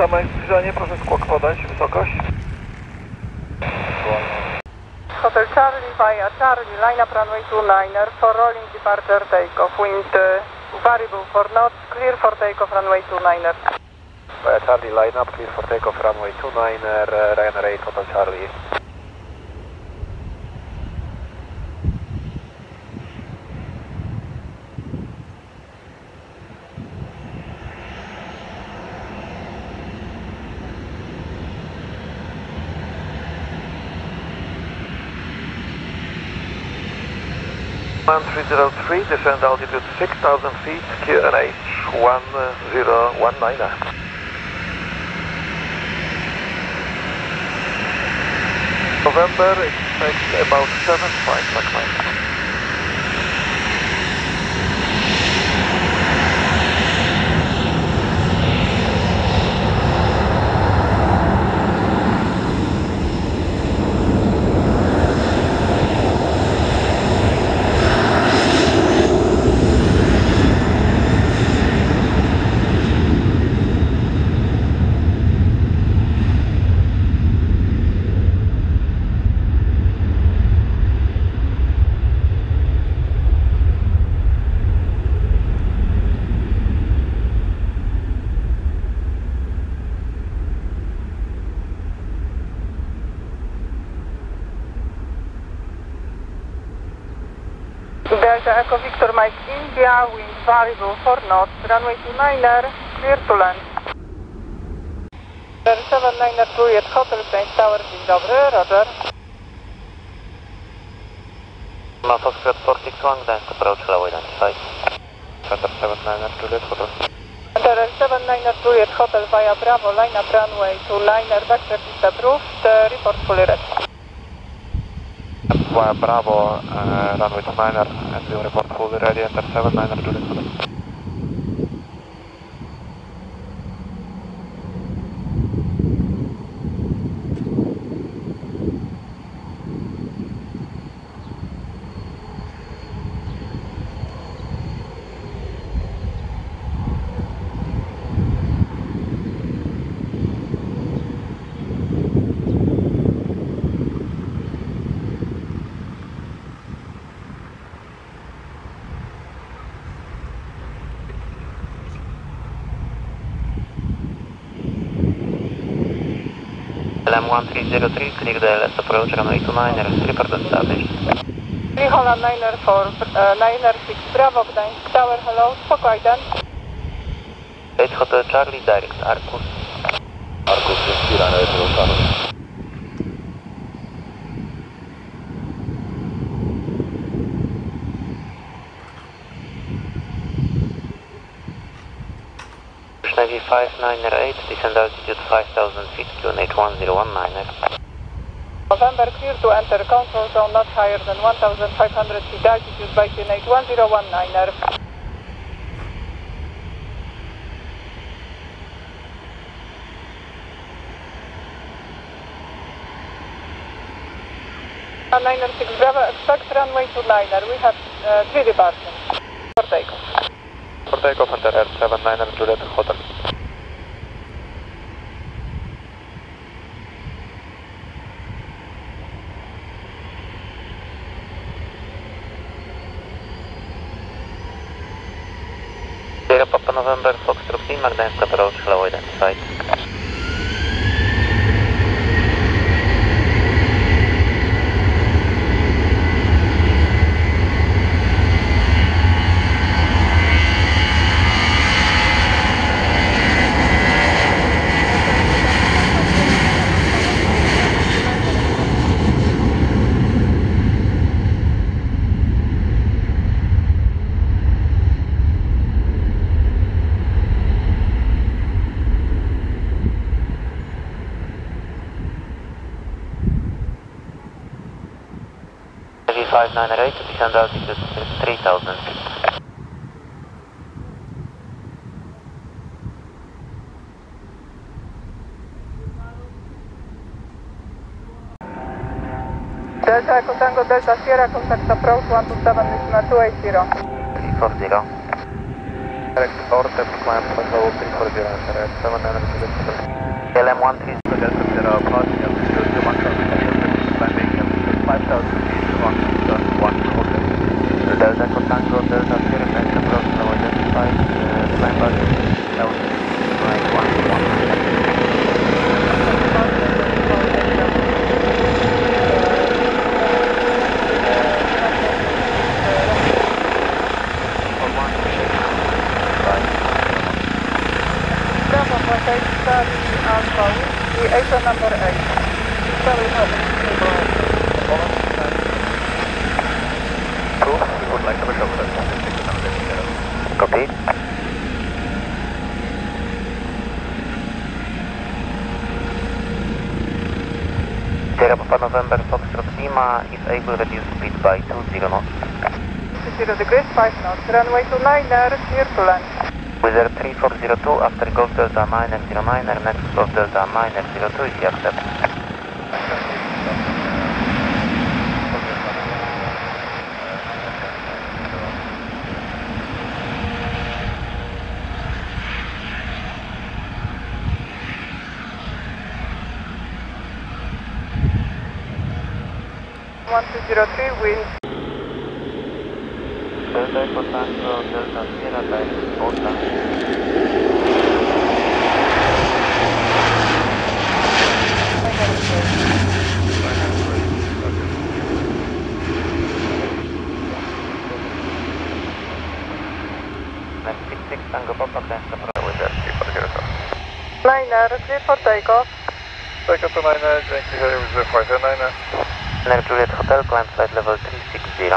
Witamy zbliżenie, proszę skłok podać, wysokość. Hotel Charlie via Charlie, line up runway 29 for rolling departure takeoff, wind variable for knots, clear for takeoff runway 29. Via Charlie, line up, clear for takeoff runway 29, Ryanair 8, Hotel Charlie. One 303, descend altitude 6,000 feet, QNH 1019. November, expect about 75 Mach 9. Delta Echo Victor Mike India, wind variable for knots, runway 29er, clear to land. 79er Juliet Hotel, Plains Tower, dzień dobry, Roger. No to Squad 461, Gdansk approach low identified. Qatar 79er Juliet Hotel. Qatar 79er Juliet Hotel via Bravo, line up runway 29er, backtrack is approved, report fully ready. Via Bravo, runway 29er, and we'll report fully ready, enter 79er Juliet Hotel. KLM 1303, clear the LS approach runway 29er, report established. 3 Holland 9er for 9er 6 Bravo, Gdansk Tower, hello, spokojnie. 8 Hotel Charlie, direct Arcus. Arcus jest Ryanair, Hotel Charlie. Navy 5908, descend altitude 5000 feet, QNH 1019er. November clear to enter control zone not higher than 1500 feet altitude by QNH 1019er. Niner 6 Bravo, expect runway 29er, we have 3 departures for takeoff. For takeoff, enter Air 79er Juliet Hotel. Sierra Papa November, Foxtrot Lima, Gdansk approach low identified. Navy 5908, descend altitude 3000 feet. Delta Echo Tango Delta Sierra, contact approach 127 listener 280. 340. Correct, order to climb for level 340 answer at 79 Juliet Hotel. KLM 13. Delta Sierra, passing altitude 1000 climbing altitude 5000 feet, 1 hotel. Delta Tango, Delta Sierra, next approach now identified, climb altitude, right 119. Charlie Alpha Whiskey, ASA number 8. Sorry, Proof, we would like to recover that. Copy. Sierra Papa November Foxtrot Lima is able to reduce speed by 20 knots. 0 degrees, 5 knots, runway 29er, clear to land. Wizzair 3402 after Golf Delta 909er, next Golf Delta 902 is the accept. Wind. Delta Echo Tango, Delta Sierra, direct Bota. Next 66 Tango Papa, Gdansk Lech Walesa. Liner, clear for takeoff. Take up to 9, Gdansk Lech Walesa, 509. Ryanair Juliet Hotel, climb flight level 360.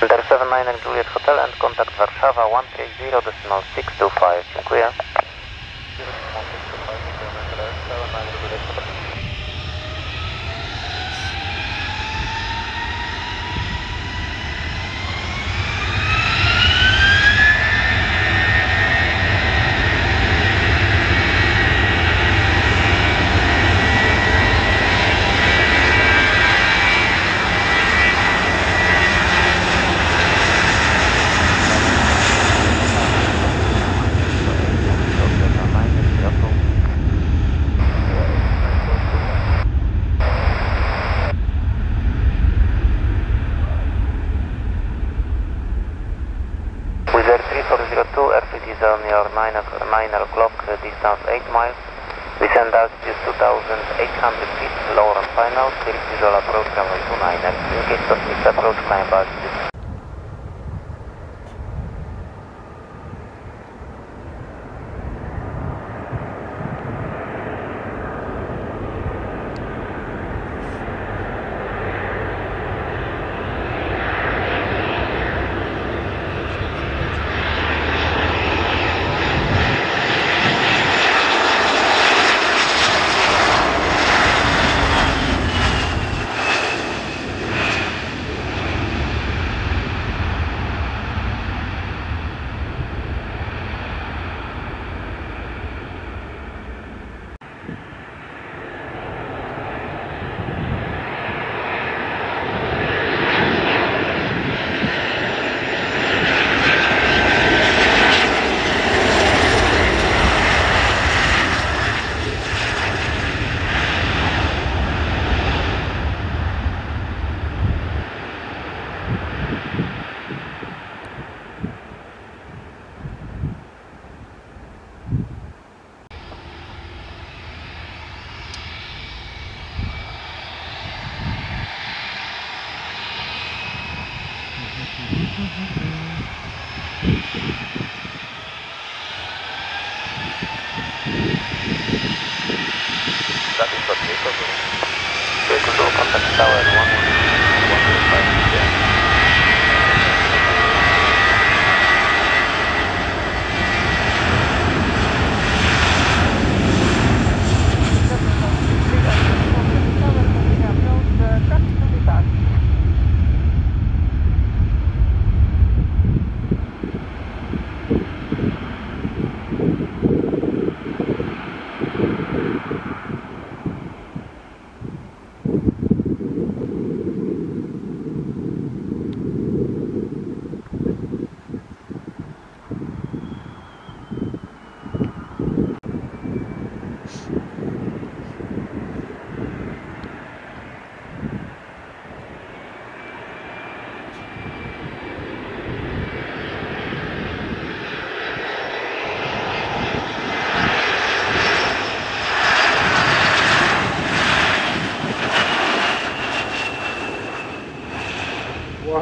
Enter 79 Juliet Hotel and contact Warszawa 130 decimal 625. Dziękuję. Wizzair 3402, airspeed is on your 9 o'clock, distance 8 miles. We send altitude 2,800 feet, lower and final, clear visual approach runway 29. In case of missed approach, climb altitude. That is what vehicle will Vehicle to contact tower 115.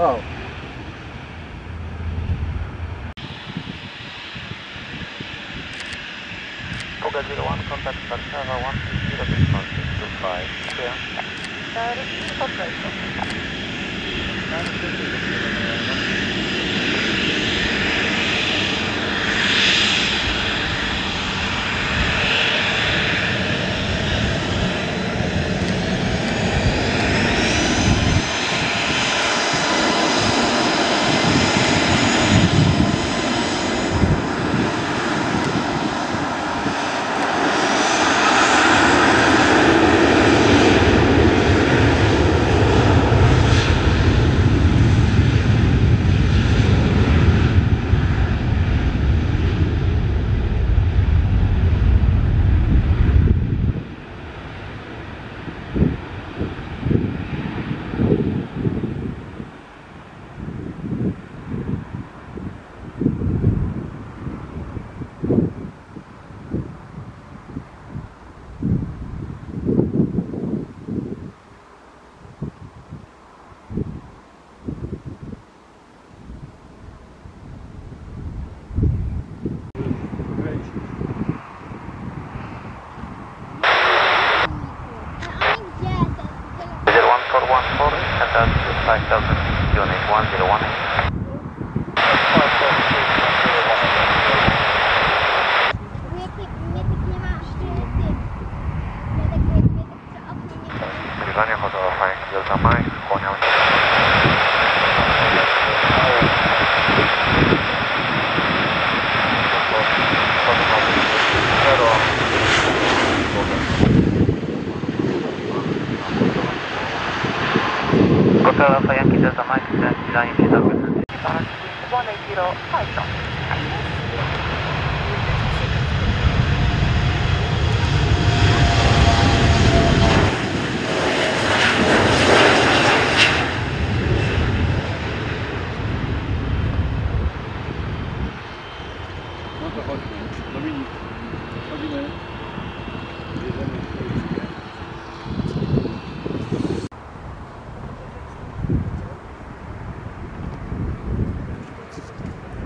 Wow. Poga 01, contact Warszawa 160 clear.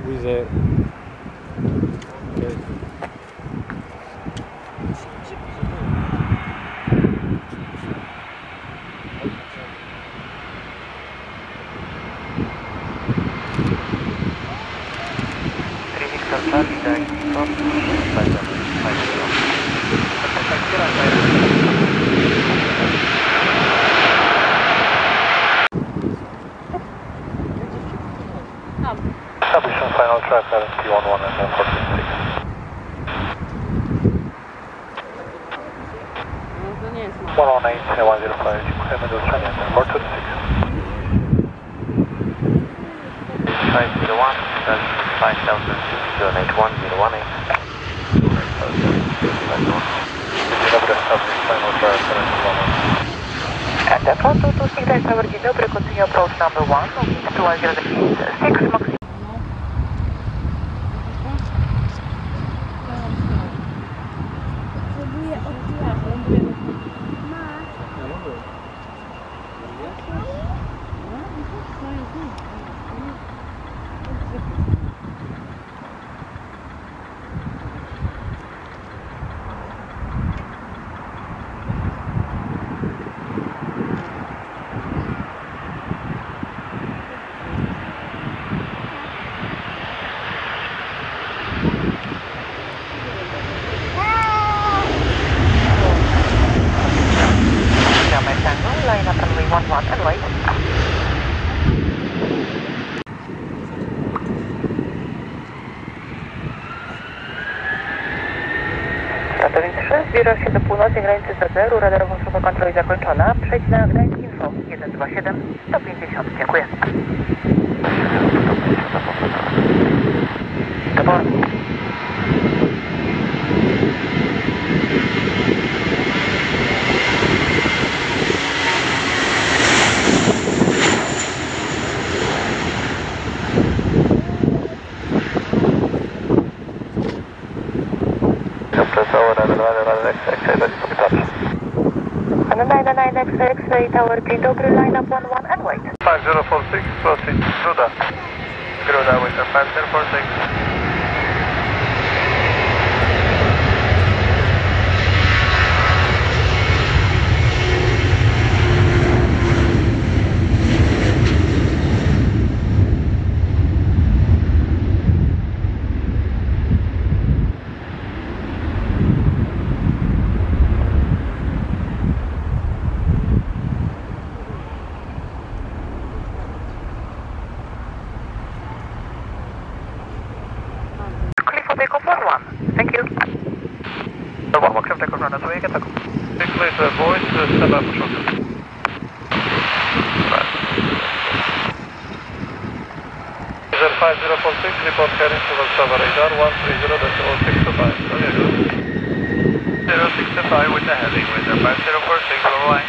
Wizzair. Okay. Establishing final track LT11 and 146. One on 8 and 105, dziękujemy do utrzymania 426. 501, 5008 Dzień dobry, establishing final track LT11. At the front to signal tower, dzień dobry, continue approach number 1, moving to 106, maximum. Line up runway 11 and wait. Ratownik 3, zbliża się do północy granicy Wizzaru, radarową słupę kontroli zakończona. Przejdź na Gdansk Info 127 150. Dziękuję. Dobra. And the 99 X-ray Tower, dzień dobry, line up 11 and wait. 5046, proceed Gruda. Gruda with a 5046. Thank you. One, accept the coordinate, so you get the Please avoid stand up shortly. Wizzair 5046, report carrying to Warszawa radar 130.625. Okay, good. 065 with the heading, with the 5046, bye-bye.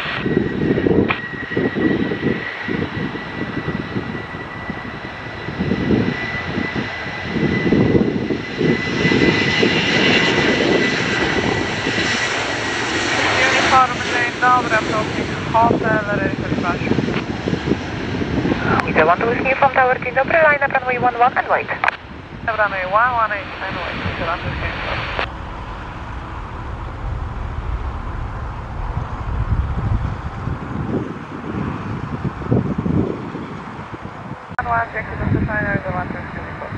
Dobra, approaching hotel, ready for departure. Wizzair 1 to listening from tower, dzień dobry, line up runway 11 and wait. Runway 118 and wait, Wizzair 1 to listening from. One, check to the designer, the 1 to listening from.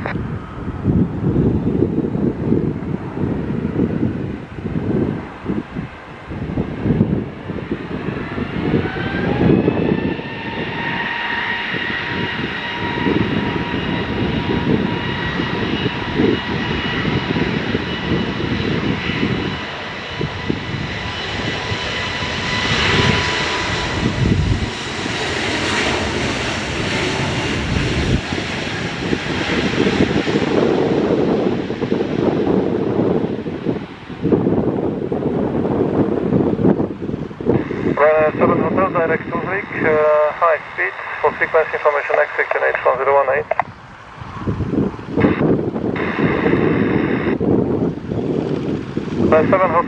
Ryanair 7 Hotel, direct to Zurich, high speed, for frequency information exit in H1018. Ryanair 7 Hotel.